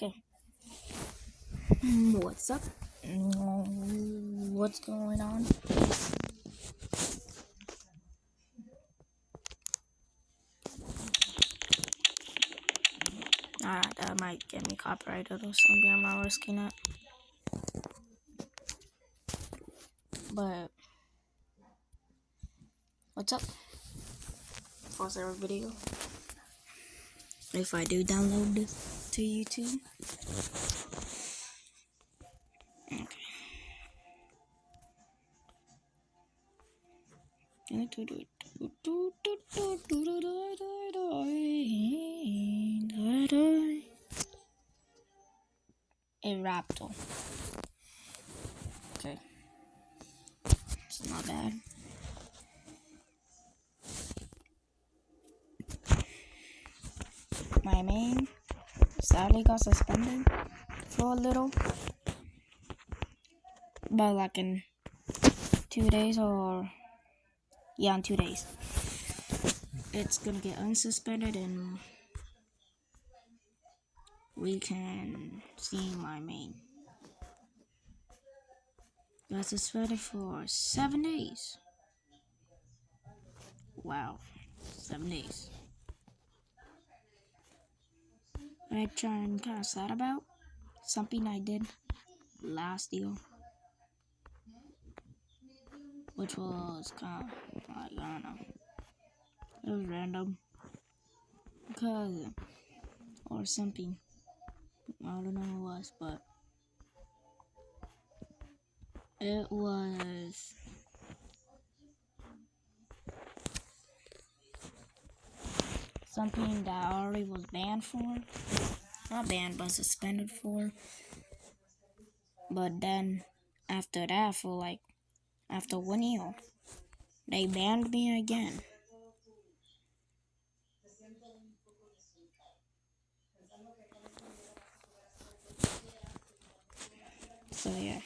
Okay. What's up? What's going on? Alright, that might get me copyrighted or something. I'm not risking it. But what's up? Pause every video. If I do download this to YouTube. A raptor. Okay. It's not bad. My main sadly got suspended for a little. But like in 2 days or yeah, in 2 days. It's gonna get unsuspended and we can see my main. Got suspended for 7 days. Wow, 7 days. I turned kind of sad about something I did last year, which was kind of like, I don't know, it was random because or something. I don't know what it was, but it was something that I already was banned for. Not banned, but suspended for. But then after that, for like after 1 year, they banned me again. So yeah.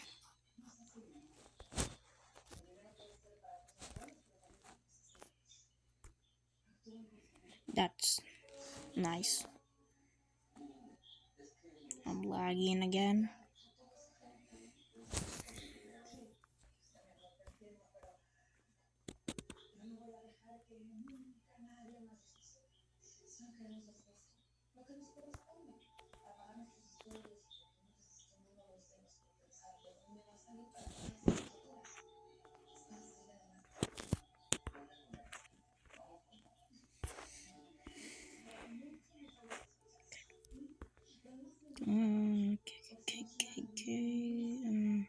That's nice. I'm lagging again. Okay.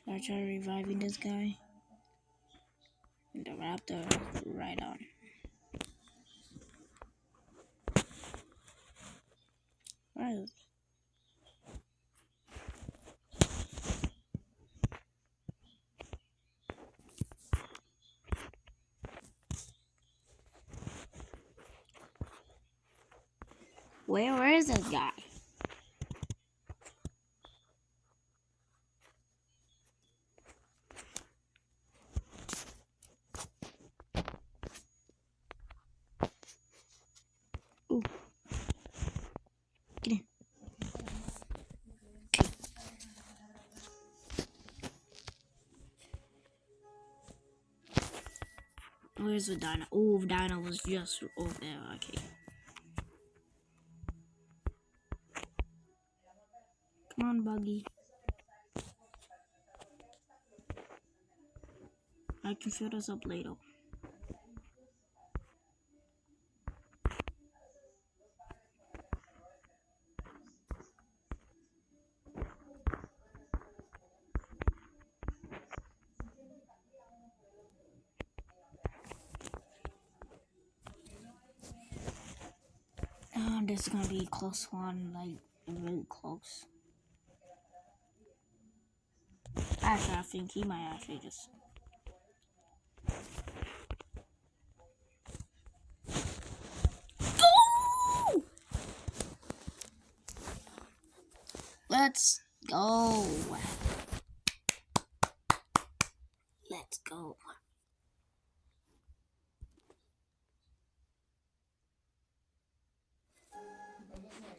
I try reviving this guy. The raptor right on. Where is he? Where is this guy? Ooh. Get in. Where's the dino? Oh, dino was just over there. Okay. Come on, Buggy. I can fill this up later. This is gonna be a close one, like really close. Actually, I think he might actually just. Go! Let's go. Let's go.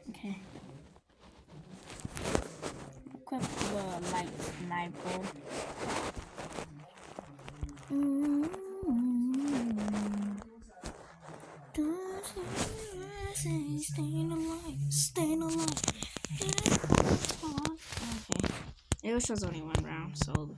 Okay. equip the light bulb. Staying alive, staying alive. Okay. It was just only one round, so